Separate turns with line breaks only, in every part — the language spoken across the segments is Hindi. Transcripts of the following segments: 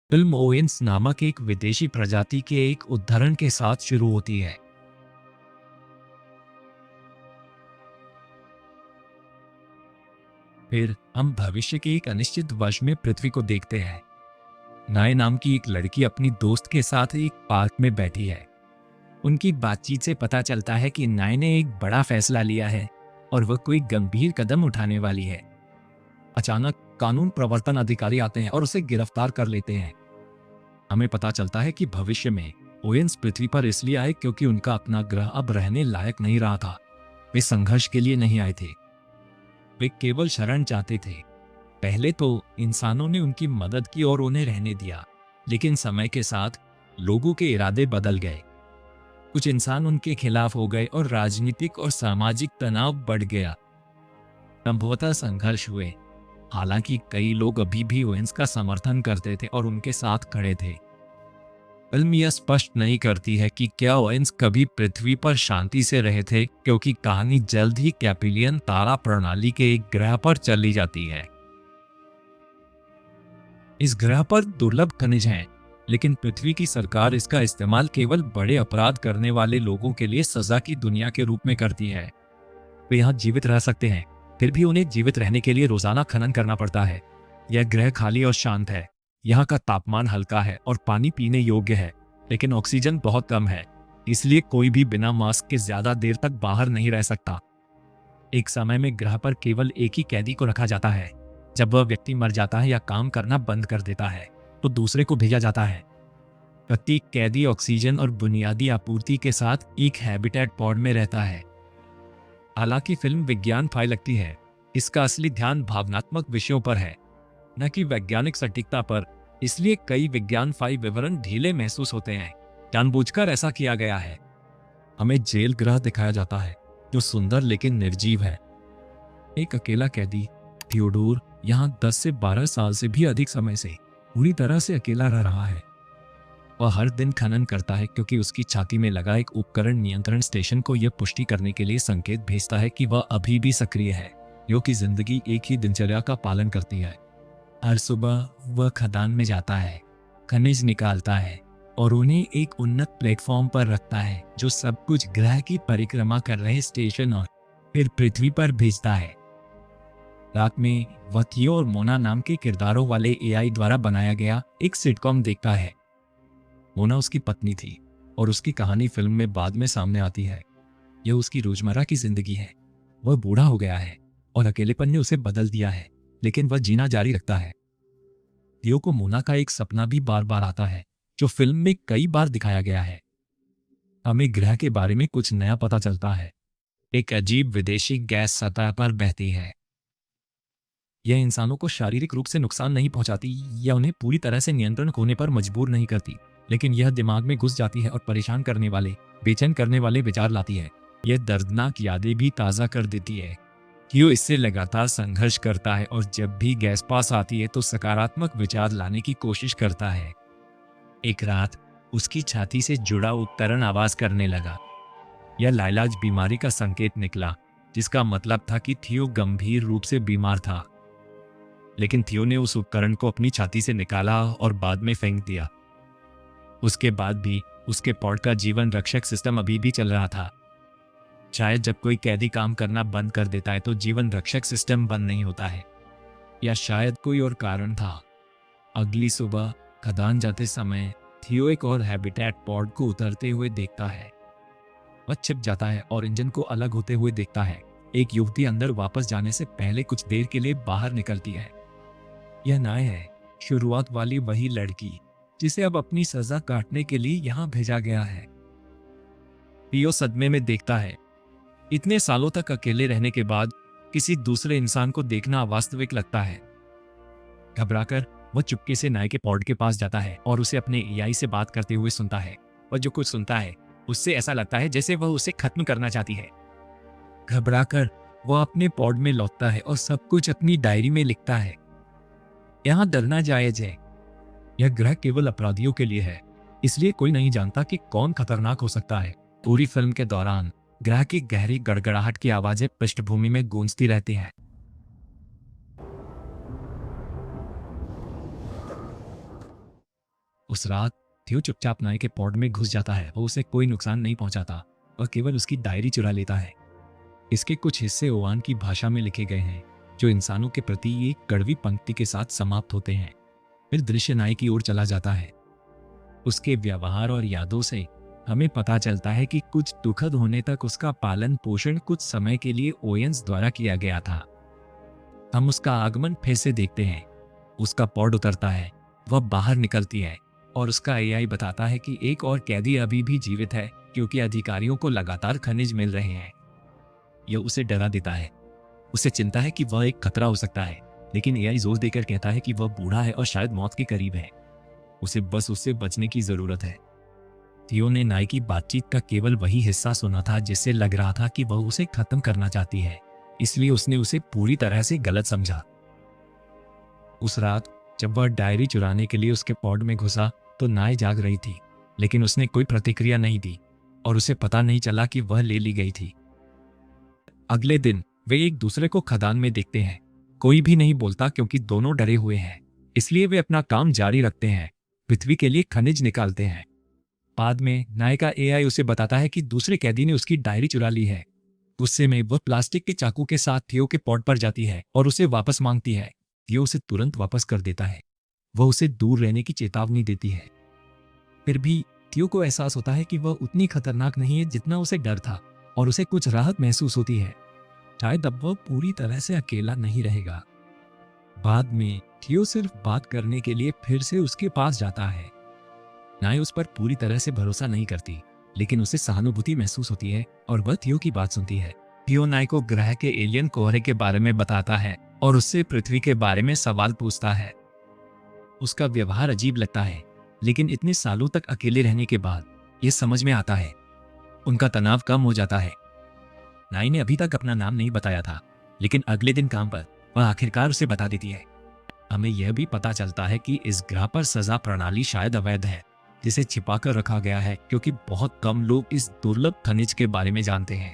फिल्म ओवेन्स नामक एक विदेशी प्रजाति के एक उदाहरण के साथ शुरू होती है। फिर हम भविष्य के एक अनिश्चित वर्ष में पृथ्वी को देखते हैं। नाय नाम की एक लड़की अपनी दोस्त के साथ एक पार्क में बैठी है। उनकी बातचीत से पता चलता है कि नाय ने एक बड़ा फैसला लिया है और वह कोई गंभीर कदम उठाने वाली है। अचानक कानून प्रवर्तन अधिकारी आते हैं और उसे गिरफ्तार कर लेते हैं। हमें पता चलता है कि भविष्य में ओवेन्स पृथ्वी पर इसलिए आए क्योंकि उनका अपना ग्रह अब रहने लायक नहीं रहा था। वे संघर्ष के लिए नहीं आए थे, वे केवल शरण चाहते थे। पहले तो इंसानों ने उनकी मदद की और उन्हें रहने दिया, लेकिन समय के साथ लोगों के इरादे बदल गए। कुछ इंसान उनके खिलाफ हो गए और राजनीतिक और सामाजिक तनाव बढ़ गया। संभवतः संघर्ष हुए। हालांकि कई लोग अभी भी ओवेन्स का समर्थन करते थे और उनके साथ खड़े थे। फिल्म यह स्पष्ट नहीं करती है कि क्या ओवेन्स कभी पृथ्वी पर शांति से रहे थे, क्योंकि कहानी जल्द ही कैपिलियन तारा प्रणाली के एक ग्रह पर चली जाती है। इस ग्रह पर दुर्लभ खनिज हैं, लेकिन पृथ्वी की सरकार इसका इस्तेमाल केवल बड़े अपराध करने वाले लोगों के लिए सजा की दुनिया के रूप में करती है। वे यहाँ जीवित रह सकते हैं, फिर भी उन्हें जीवित रहने के लिए रोजाना खनन करना पड़ता है। यह ग्रह खाली और शांत है। यहाँ का तापमान हल्का है और पानी पीने योग्य है, लेकिन ऑक्सीजन बहुत कम है, इसलिए कोई भी बिना मास्क के ज्यादा देर तक बाहर नहीं रह सकता। एक समय में ग्रह पर केवल एक ही कैदी को रखा जाता है। जब वह व्यक्ति मर जाता है या काम करना बंद कर देता है, तो दूसरे को भेजा जाता है। प्रत्येक कैदी ऑक्सीजन और बुनियादी आपूर्ति के साथ एक हैबिटेट पॉड में रहता है। हालांकि फिल्म विज्ञान फाई लगती है, इसका असली ध्यान भावनात्मक विषयों पर है, न कि वैज्ञानिक सटीकता पर। इसलिए कई विज्ञान फाई विवरण ढीले महसूस होते हैं। जानबूझकर ऐसा किया गया है। हमें जेल ग्रह दिखाया जाता है, जो सुंदर लेकिन निर्जीव है। एक अकेला कैदी थियोडोर यहाँ 10 से 12 साल से भी अधिक समय से पूरी तरह से अकेला रह रहा है। वह हर दिन खनन करता है क्योंकि उसकी छाती में लगा एक उपकरण नियंत्रण स्टेशन को यह पुष्टि करने के लिए संकेत भेजता है कि वह अभी भी सक्रिय है, जो कि जिंदगी एक ही दिनचर्या का पालन करती है। हर सुबह वह खदान में जाता है, खनिज निकालता है और उन्हें एक उन्नत प्लेटफॉर्म पर रखता है, जो सब कुछ ग्रह की परिक्रमा कर रहे स्टेशन और फिर पृथ्वी पर भेजता है। रात में वह थियो और मोना नाम के किरदारों वाले एआई द्वारा बनाया गया एक सिटकॉम देखता है। मोना उसकी पत्नी थी और उसकी कहानी फिल्म में बाद में सामने आती है। यह उसकी रोजमर्रा की जिंदगी है। वह बूढ़ा हो गया है और अकेलेपन ने उसे बदल दिया है, लेकिन वह जीना जारी रखता है। थियो को मोना का एक सपना भी बार बार आता है, जो फिल्म में कई बार दिखाया गया है। हमें ग्रह के बारे में कुछ नया पता चलता है। एक अजीब विदेशी गैस सतह पर बहती है। यह इंसानों को शारीरिक रूप से नुकसान नहीं पहुंचाती या उन्हें पूरी तरह से नियंत्रण खोने पर मजबूर नहीं करती, लेकिन यह दिमाग में घुस जाती है और परेशान करने वाले, बेचैन करने वाले विचार लाती है। यह दर्दनाक यादें भी ताज़ा कर देती है। थियो इससे लगातार संघर्ष करता है और जब भी गैस पास आती है तो सकारात्मक विचार लाने की कोशिश करता है। एक रात उसकी छाती से जुड़ा उपकरण आवाज करने लगा। यह लाइलाज बीमारी का संकेत निकला, जिसका मतलब था कि थियो गंभीर रूप से बीमार था। लेकिन थियो ने उस उपकरण को अपनी छाती से निकाला और बाद में फेंक दिया। उसके बाद भी उसके पॉड का जीवन रक्षक सिस्टम अभी भी चल रहा था। शायद जब कोई कैदी काम करना बंद कर देता है तो जीवन रक्षक सिस्टम बंद नहीं होता है, या शायद कोई और कारण था। अगली सुबह खदान जाते समय थियो एक और हैबिटेट पॉड को उतरते हुए देखता है। वह छिप जाता है और इंजन को अलग होते हुए देखता है। एक युवती अंदर वापस जाने से पहले कुछ देर के लिए बाहर निकलती है। यह नाय है, शुरुआत वाली वही लड़की जिसे अब अपनी सजा काटने के लिए यहां भेजा गया है। थियो सदमे में देखता है। इतने सालों तक अकेले रहने के बाद किसी दूसरे इंसान को देखना अवास्तविक लगता है। घबराकर वह चुपके से नाय के पॉड के पास जाता है और उसे अपने एआई से बात करते हुए सुनता है। वह जो कुछ सुनता है उससे ऐसा लगता है जैसे वह उसे खत्म करना चाहती है। घबराकर वह अपने पॉड में लौटता है और सब कुछ अपनी डायरी में लिखता है। यहाँ डरना जायज है। यह ग्रह केवल अपराधियों के लिए है, इसलिए कोई नहीं जानता कि कौन खतरनाक हो सकता है। पूरी फिल्म के दौरान ग्रह की गहरी गड़गड़ाहट की आवाजें पृष्ठभूमि में गूंजती रहती हैं। उस रात थियो चुपचाप नाई के पॉड में घुस जाता है। वो उसे कोई नुकसान नहीं पहुंचाता, वह केवल उसकी डायरी चुरा लेता है। इसके कुछ हिस्से ओवान की भाषा में लिखे गए हैं, जो इंसानों के प्रति एक कड़वी पंक्ति के साथ समाप्त होते हैं। फिर दृश्य नाई की ओर चला जाता है। उसके व्यवहार और यादों से हमें पता चलता है कि कुछ दुखद होने तक उसका पालन पोषण कुछ समय के लिए ओयंस द्वारा किया गया था। हम उसका आगमन फिर से देखते हैं। उसका पॉड उतरता है, वह बाहर निकलती है और उसका एआई बताता है कि एक और कैदी अभी भी जीवित है, क्योंकि अधिकारियों को लगातार खनिज मिल रहे हैं। यह उसे डरा देता है। उसे चिंता है कि वह एक खतरा हो सकता है, लेकिन एआई जोर देकर कहता है कि वह बूढ़ा है और शायद मौत के करीब है। उसे बस उससे बचने की जरूरत है। थियो ने नाई की बातचीत का केवल वही हिस्सा सुना था जिससे लग रहा था कि वह उसे खत्म करना चाहती है, इसलिए उसने उसे पूरी तरह से गलत समझा। उस रात जब वह डायरी चुराने के लिए उसके पॉड में घुसा तो नाई जाग रही थी, लेकिन उसने कोई प्रतिक्रिया नहीं दी और उसे पता नहीं चला कि वह ले ली गई थी। अगले दिन वे एक दूसरे को खदान में देखते हैं। कोई भी नहीं बोलता क्योंकि दोनों डरे हुए हैं, इसलिए वे अपना काम जारी रखते हैं, पृथ्वी के लिए खनिज निकालते हैं। बाद में नाई का एआई उसे बताता है कि दूसरे कैदी ने उसकी डायरी चुरा ली है। गुस्से में वह प्लास्टिक के चाकू के साथ थियो के पॉड पर जाती है और उसे वापस मांगती है। थियो उसे तुरंत वापस कर देता है। वह उसे दूर रहने की चेतावनी देती है। फिर भी थियो को एहसास होता है कि वह उतनी खतरनाक नहीं है जितना उसे डर था, और उसे कुछ राहत महसूस होती है। शायद अब वह पूरी तरह से अकेला नहीं रहेगा। बाद में थियो सिर्फ बात करने के लिए फिर से उसके पास जाता है। नाई उस पर पूरी तरह से भरोसा नहीं करती, लेकिन उसे सहानुभूति महसूस होती है और वह थियो की बात सुनती है। थियो नाई को ग्रह के एलियन कोहरे के बारे में बताता है और उससे पृथ्वी के बारे में सवाल पूछता है। उसका व्यवहार अजीब लगता है, लेकिन इतने सालों तक अकेले रहने के बाद यह समझ में आता है। उनका तनाव कम हो जाता है। नाई ने अभी तक अपना नाम नहीं बताया था, लेकिन अगले दिन काम पर वह आखिरकार उसे बता देती है। हमें यह भी पता चलता है कि इस ग्रह पर सजा प्रणाली शायद अवैध है, जिसे छिपाकर रखा गया है क्योंकि बहुत कम लोग इस दुर्लभ खनिज के बारे में जानते हैं।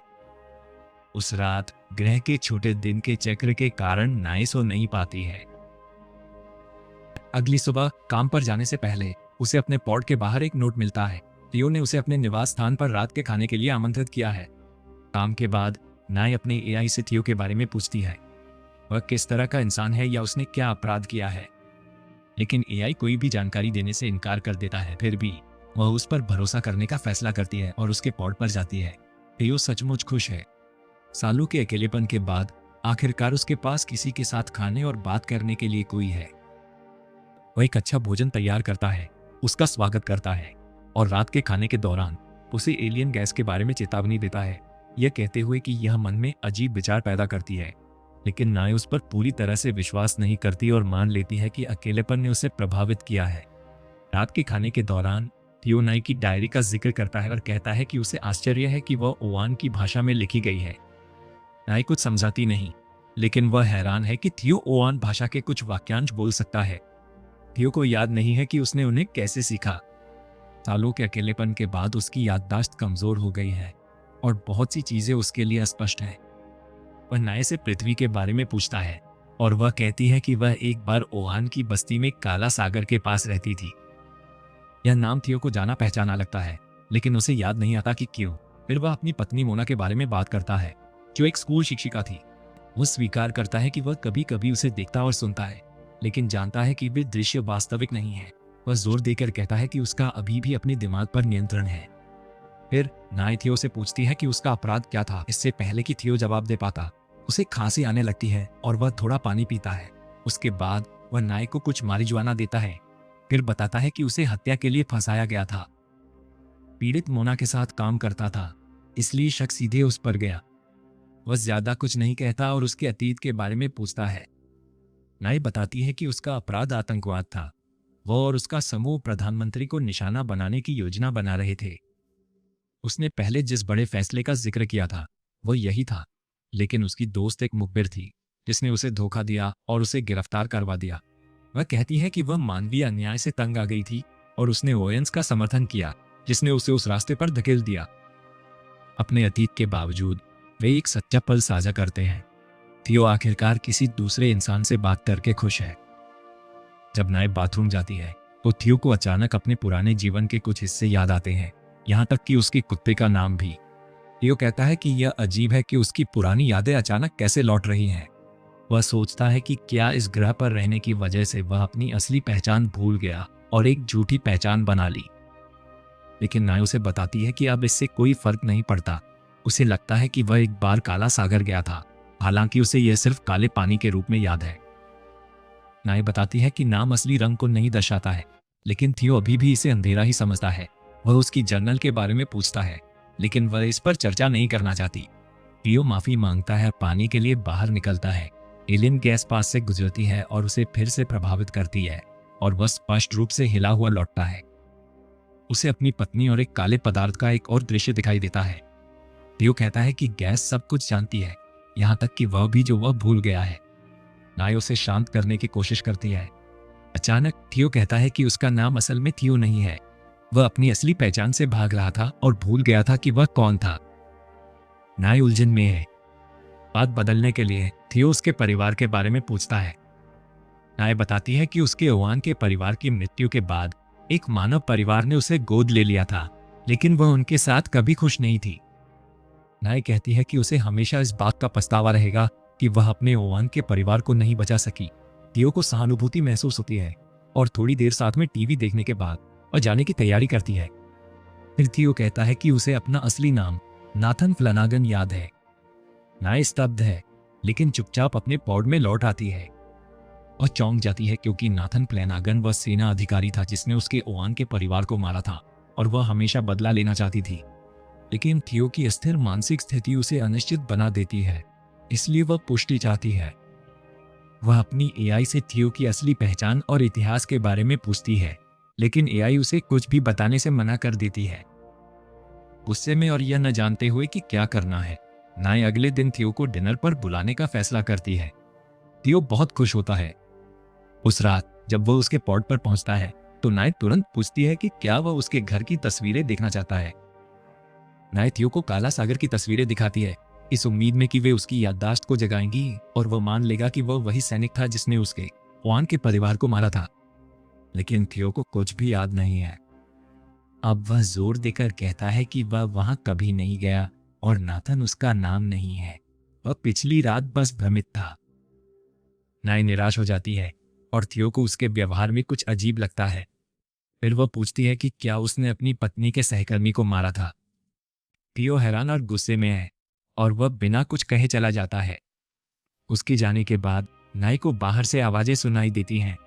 उस रात ग्रह के छोटे दिन के चक्र के कारण नाई सो नहीं पाती है। अगली सुबह काम पर जाने से पहले उसे अपने पॉड के बाहर एक नोट मिलता है। थियो ने उसे अपने निवास स्थान पर रात के खाने के लिए आमंत्रित किया है। काम के बाद नाई अपने एआई से थियो के बारे में पूछती है, वह किस तरह का इंसान है या उसने क्या अपराध किया है, लेकिन एआई कोई भी जानकारी देने से इनकार कर देता है। फिर भी वह उस पर भरोसा करने का फैसला करती है और उसके पॉड पर जाती है। थियो सचमुच खुश है। सालों के अकेलेपन के बाद आखिरकार उसके पास किसी के साथ खाने और बात करने के लिए कोई है। वह एक अच्छा भोजन तैयार करता है, उसका स्वागत करता है और रात के खाने के दौरान उसे एलियन गैस के बारे में चेतावनी देता है, यह कहते हुए कि यह मन में अजीब विचार पैदा करती है। लेकिन नाई उस पर पूरी तरह से विश्वास नहीं करती और मान लेती है कि अकेलेपन ने उसे प्रभावित किया है। रात के खाने के दौरान थियो नाई की डायरी का जिक्र करता है और कहता है कि उसे आश्चर्य है कि वह ओवान की भाषा में लिखी गई है। नाई कुछ समझाती नहीं, लेकिन वह हैरान है कि थियो ओवान भाषा के कुछ वाक्यांश बोल सकता है। थियो को याद नहीं है कि उसने उन्हें कैसे सीखा। सालों के अकेलेपन के बाद उसकी याददाश्त कमजोर हो गई है और बहुत सी चीजें उसके लिए अस्पष्ट हैं। वह नाई से पृथ्वी के बारे में पूछता है और वह कहती है कि वह एक बार ओवान की बस्ती में काला सागर के पास रहती थी। यह नाम थियो को जाना पहचाना लगता है, लेकिन उसे याद नहीं आता कि क्यों। फिर वह अपनी पत्नी मोना के बारे में बात करता है, जो एक स्कूल शिक्षिका थी। वह स्वीकार करता है कि वह कभी कभी उसे देखता और सुनता है, लेकिन जानता है कि वे दृश्य वास्तविक नहीं है। वह जोर देकर कहता है कि उसका अभी भी अपने दिमाग पर नियंत्रण है। फिर नाई थियो से पूछती है कि उसका अपराध क्या था। इससे पहले कि थियो जवाब दे पाता, उसे खांसी आने लगती है और वह थोड़ा पानी पीता है। उसके बाद वह नाई को कुछ मारिजुआना देता है, फिर बताता है कि उसे हत्या के लिए फंसाया गया था। पीड़ित मोना के साथ काम करता था, इसलिए शक सीधे उस पर गया। वह ज्यादा कुछ नहीं कहता और उसके अतीत के बारे में पूछता है। नाई बताती है कि उसका अपराध आतंकवाद था। वह और उसका समूह प्रधानमंत्री को निशाना बनाने की योजना बना रहे थे। उसने पहले जिस बड़े फैसले का जिक्र किया था वह यही था, लेकिन उसकी दोस्त एक मुखबिर थी जिसने उसे धोखा दिया और उसे गिरफ्तार करवा दिया। वह कहती है कि वह मानवीय अन्याय से तंग आ गई थी और उसने ओयंस का समर्थन किया, जिसने उसे उस रास्ते पर धकेल दिया। अपने अतीत के बावजूद वे एक सच्चा पल साझा करते हैं। थियो आखिरकार किसी दूसरे इंसान से बात करके खुश है। जब नाई बाथरूम जाती है तो थियो को अचानक अपने पुराने जीवन के कुछ हिस्से याद आते हैं, यहाँ तक कि उसके कुत्ते का नाम भी। थियो कहता है कि यह अजीब है कि उसकी पुरानी यादें अचानक कैसे लौट रही हैं। वह सोचता है कि क्या इस ग्रह पर रहने की वजह से वह अपनी असली पहचान भूल गया और एक झूठी पहचान बना ली। लेकिन नाय उसे बताती है कि अब इससे कोई फर्क नहीं पड़ता। उसे लगता है कि वह एक बार काला सागर गया था, हालांकि उसे यह सिर्फ काले पानी के रूप में याद है। नाय बताती है कि नाम असली रंग को नहीं दर्शाता है, लेकिन थियो अभी भी इसे अंधेरा ही समझता है। वह उसकी जर्नल के बारे में पूछता है, लेकिन वह इस पर चर्चा नहीं करना चाहती। थियो माफी मांगता है, पानी के लिए बाहर निकलता है। एलियन गैस पास से गुजरती है और उसे फिर से प्रभावित करती है, और वह स्पष्ट रूप से हिला हुआ लौटता है। उसे अपनी पत्नी और एक काले पदार्थ का एक और दृश्य दिखाई देता है। थियो कहता है कि गैस सब कुछ जानती है, यहाँ तक कि वह भी जो वह भूल गया है। नाय उसे शांत करने की कोशिश करती है। अचानक थियो कहता है कि उसका नाम असल में थियो नहीं है। वह अपनी असली पहचान से भाग रहा था और भूल गया था कि वह कौन था। नाय उलझन में है। बात बदलने के लिए थियो उसके परिवार के बारे में पूछता है। नाय बताती है कि उसके ओवान के परिवार की मृत्यु के बाद एक मानव परिवार ने उसे गोद ले लिया था, लेकिन वह उनके साथ कभी खुश नहीं थी। नाय कहती है कि उसे हमेशा इस बात का पछतावा रहेगा कि वह अपने ओवान के परिवार को नहीं बचा सकी। थियो को सहानुभूति महसूस होती है और थोड़ी देर साथ में टीवी देखने के बाद वह जाने की तैयारी करती है। फिर थियो कहता है कि उसे अपना असली नाम नाथन फ्लैनागन याद है। नाय स्तब्ध है, लेकिन चुपचाप अपने पॉड में लौट आती है और चौंक जाती है, क्योंकि नाथन फ्लैनागन वह सेना अधिकारी था जिसने उसके ओवान के परिवार को मारा था और वह हमेशा बदला लेना चाहती थी। लेकिन थियो की अस्थिर मानसिक स्थिति उसे अनिश्चित बना देती है, इसलिए वह पुष्टि चाहती है। वह अपनी एआई से थियो की असली पहचान और इतिहास के बारे में पूछती है, लेकिन एआई उसे कुछ भी बताने से मना कर देती है। गुस्से में और यह न जानते हुए कि क्या करना है, नाय अगले दिन थियो को डिनर पर बुलाने का फैसला करती है। थियो बहुत खुश होता है। उस रात जब वह उसके पॉड पर पहुंचता है तो नाय तुरंत पूछती है कि क्या वह उसके घर की तस्वीरें देखना चाहता है। नाय थियो को काला सागर की तस्वीरें दिखाती है, इस उम्मीद में कि वे उसकी याददाश्त को जगाएंगी और वह मान लेगा कि वह वही सैनिक था जिसने उसके ओवान के परिवार को मारा था। लेकिन थियो को कुछ भी याद नहीं है। अब वह जोर देकर कहता है कि वह वहां कभी नहीं गया और नाथन उसका नाम नहीं है। वह पिछली रात बस भ्रमित था। नाय निराश हो जाती है और थियो को उसके व्यवहार में कुछ अजीब लगता है। फिर वह पूछती है कि क्या उसने अपनी पत्नी के सहकर्मी को मारा था। थियो हैरान और गुस्से में है और वह बिना कुछ कहे चला जाता है। उसके जाने के बाद नाय को बाहर से आवाजें सुनाई देती हैं।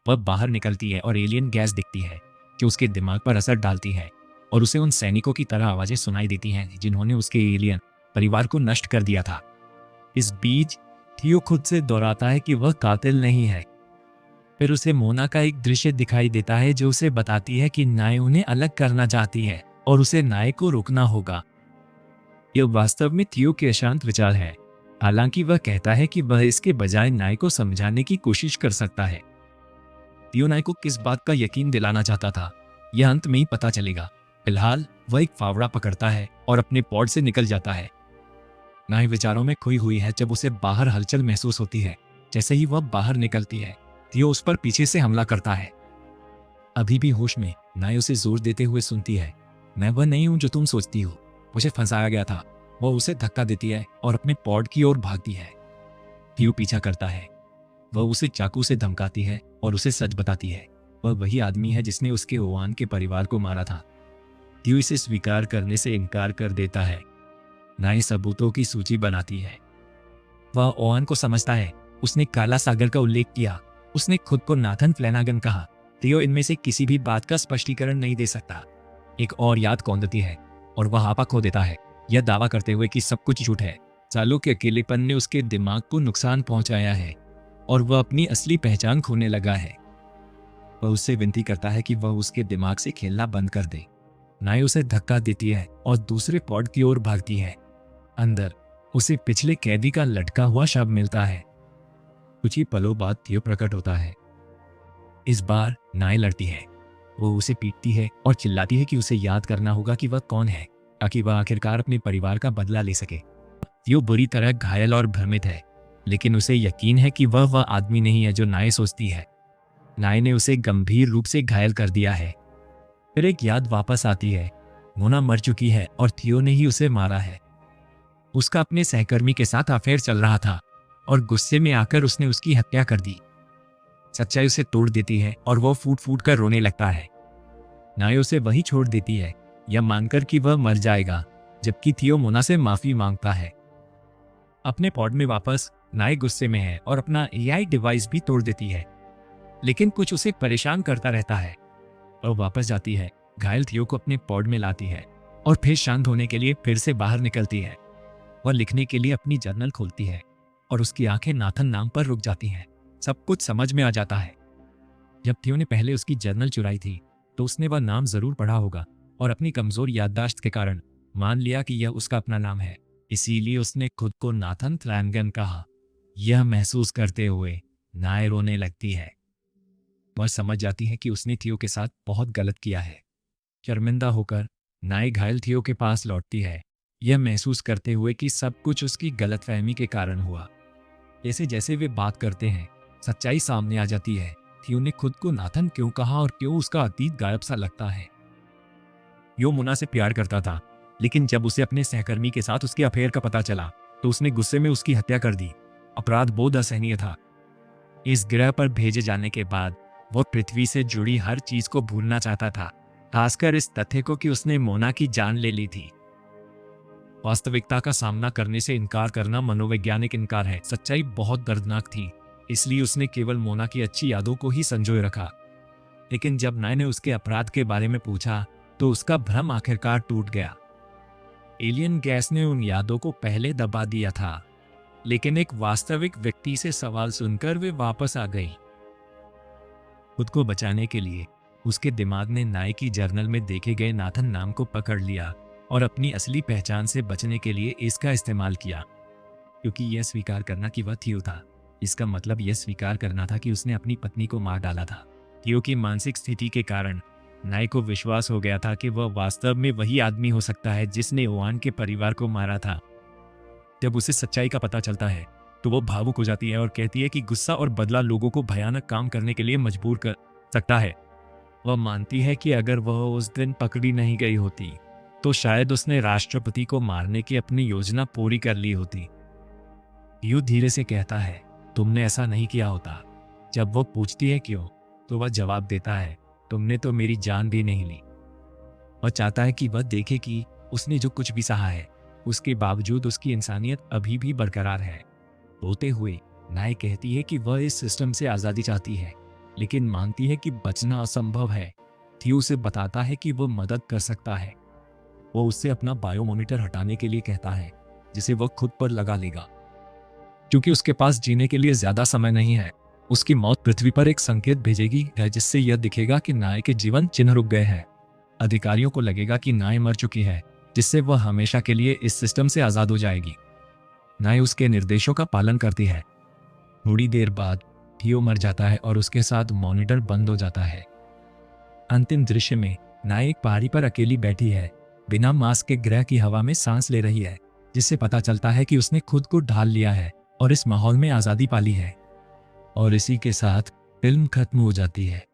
वह बाहर निकलती है और एलियन गैस दिखती है जो उसके दिमाग पर असर डालती है और उसे उन सैनिकों की तरह आवाजें सुनाई देती हैं जिन्होंने उसके एलियन परिवार को नष्ट कर दिया था। इस बीच थियो खुद से दोहराता है कि वह कातिल नहीं है। फिर उसे मोना का एक दृश्य दिखाई देता है जो उसे बताती है कि नाय उन्हें अलग करना चाहती है और उसे नाय को रोकना होगा। यह वास्तव में थियो के अशांत विचार है, हालांकि वह कहता है कि वह इसके बजाय नाय को समझाने की कोशिश कर सकता है। थियो नाय को किस बात का यकीन दिलाना चाहता था, यह अंत में ही पता चलेगा। फिलहाल वह एक फावड़ा पकड़ता है और अपने पॉड से निकल जाता है। नाय विचारों में खोई हुई है जब उसे बाहर हलचल महसूस होती है। जैसे ही वह बाहर निकलती है, थियो उस पर पीछे से हमला करता है। अभी भी होश में नाय उसे जोर देते हुए सुनती है, मैं वह नहीं हूं जो तुम सोचती हो, मुझे फंसाया गया था। वह उसे धक्का देती है और अपने पॉड की ओर भागती है। थियो पीछा करता है। वह उसे चाकू से धमकाती है और उसे सच बताती है, वह वही आदमी है जिसने उसके ओवान के परिवार को मारा था। थियो इसे स्वीकार करने से इनकार कर देता है। नाय सबूतों की सूची बनाती है। वह ओवान को समझता है, उसने काला सागर का उल्लेख किया, उसने खुद को नाथन फ्लैनागन कहा। थियो इनमें से किसी भी बात का स्पष्टीकरण नहीं दे सकता। एक और याद कौंधती है और वह आपा खो देता है, यह दावा करते हुए कि सब कुछ झूठ है। सालों के अकेलेपन ने उसके दिमाग को नुकसान पहुंचाया है और वह अपनी असली पहचान खोने लगा है। वह उससे विनती करता है कि वह उसके दिमाग से खेलना बंद कर दे। नाय उसे धक्का देती है और दूसरे पॉड की ओर भागती है। अंदर उसे पिछले कैदी का लटका हुआ शव मिलता है। कुछ ही पलों बाद थियो प्रकट होता है। इस बार नाय लड़ती है। वो उसे पीटती है और चिल्लाती है कि उसे याद करना होगा कि वह कौन है, ताकि वह आखिरकार अपने परिवार का बदला ले सके। थियो बुरी तरह घायल और भ्रमित है, लेकिन उसे यकीन है कि वह आदमी नहीं है जो नाय सोचती है। नाय ने उसे गंभीर रूप से घायल कर दिया है। फिर एक याद वापस आती है, मोना मर चुकी है और थियो ने ही उसे मारा है। उसका अपने सहकर्मी के साथ अफेयर चल रहा था और गुस्से में आकर उसने उसकी हत्या कर दी। सच्चाई उसे तोड़ देती है और वो फूट फूट कर रोने लगता है। नाय उसे वही छोड़ देती है, यह मानकर कि वह मर जाएगा, जबकि थियो मोना से माफी मांगता है। अपने पॉड में वापस नाय गुस्से में है और अपना एआई डिवाइस भी तोड़ देती है, लेकिन कुछ उसे परेशान करता रहता है और वापस जाती है, घायल थियो को अपने पॉड में लाती है और फिर शांत होने के लिए फिर से बाहर निकलती है। वह लिखने के लिए अपनी जर्नल खोलती है और उसकी आंखें नाथन नाम पर रुक जाती हैं। सब कुछ समझ में आ जाता है। जब थियो ने पहले उसकी जर्नल चुराई थी तो उसने वह नाम जरूर पढ़ा होगा और अपनी कमजोर याददाश्त के कारण मान लिया कि यह उसका अपना नाम है, इसीलिए उसने खुद को नाथन फ्लैनगन कहा। यह महसूस करते हुए नाय रोने लगती है। वह समझ जाती है कि उसने थियो के साथ बहुत गलत किया है। शर्मिंदा होकर नाय घायल थियो के पास लौटती है, यह महसूस करते हुए कि सब कुछ उसकी गलतफहमी के कारण हुआ। जैसे जैसे वे बात करते हैं, सच्चाई सामने आ जाती है। थियो ने खुद को नाथन क्यों कहा और क्यों उसका अतीत गायब सा लगता है। यो मोना से प्यार करता था, लेकिन जब उसे अपने सहकर्मी के साथ उसके अफेयर का पता चला तो उसने गुस्से में उसकी हत्या कर दी। अपराध बोध असहनीय था। इस ग्रह पर भेजे जाने के बाद वो पृथ्वी से जुड़ी हर चीज को भूलना चाहता था, खासकर इस तथ्य को कि उसने मोना की जान ले ली थी। वास्तविकता का सामना करने से इनकार करना मनोवैज्ञानिक इनकार है। सच्चाई बहुत दर्दनाक थी, इसलिए उसने केवल मोना की अच्छी यादों को ही संजोए रखा। लेकिन जब नाय ने उसके अपराध के बारे में पूछा तो उसका भ्रम आखिरकार टूट गया। एलियन गैस ने उन यादों को पहले दबा दिया था, लेकिन एक वास्तविक व्यक्ति से सवाल सुनकर वे वापस आ गई। खुद को बचाने के लिए उसके दिमाग ने नाय की जर्नल में देखे गए नाथन नाम को पकड़ लिया और अपनी असली पहचान से बचने के लिए इसका इस्तेमाल किया। क्योंकि यह स्वीकार करना कि वह थियो था, इसका मतलब यह स्वीकार करना था कि उसने अपनी पत्नी को मार डाला था। थियो की मानसिक स्थिति के कारण नाय को विश्वास हो गया था कि वह वास्तव में वही आदमी हो सकता है जिसने ओवान के परिवार को मारा था। जब उसे सच्चाई का पता चलता है तो वो भावुक हो जाती है और कहती है कि गुस्सा और बदला लोगों को भयानक काम करने के लिए मजबूर कर सकता है। वह मानती है कि अगर वह उस दिन पकड़ी नहीं गई होती तो शायद उसने राष्ट्रपति को मारने की अपनी योजना पूरी कर ली होती। यू धीरे से कहता है, तुमने ऐसा नहीं किया होता। जब वो पूछती है क्यों, तो वह जवाब देता है, तुमने तो मेरी जान भी नहीं ली। वह चाहता है कि वह देखे कि उसने जो कुछ भी सहा है उसके बावजूद उसकी इंसानियत अभी भी बरकरार है। रोते हुए नाय कहती है कि वह इस सिस्टम से आज़ादी चाहती है, लेकिन मानती है कि बचना असंभव है। थियो उसे बताता है कि वह मदद कर सकता है। वो उससे अपना बायोमॉनिटर हटाने के लिए कहता है, जिसे वह खुद पर लगा लेगा। क्योंकि उसके पास जीने के लिए ज्यादा समय नहीं है, उसकी मौत पृथ्वी पर एक संकेत भेजेगी जिससे यह दिखेगा कि नाय के जीवन चिन्ह रुक गए हैं। अधिकारियों को लगेगा कि नाय मर चुकी है, जिससे वह हमेशा के लिए इस सिस्टम से आजाद हो जाएगी। नाय उसके निर्देशों का पालन करती है। थोड़ी देर बाद थियो मर जाता है और उसके साथ मॉनिटर बंद हो जाता है। अंतिम दृश्य में नाय एक पहाड़ी पर अकेली बैठी है, बिना मास्क के ग्रह की हवा में सांस ले रही है, जिससे पता चलता है कि उसने खुद को ढाल लिया है और इस माहौल में आज़ादी पाली है। और इसी के साथ फिल्म खत्म हो जाती है।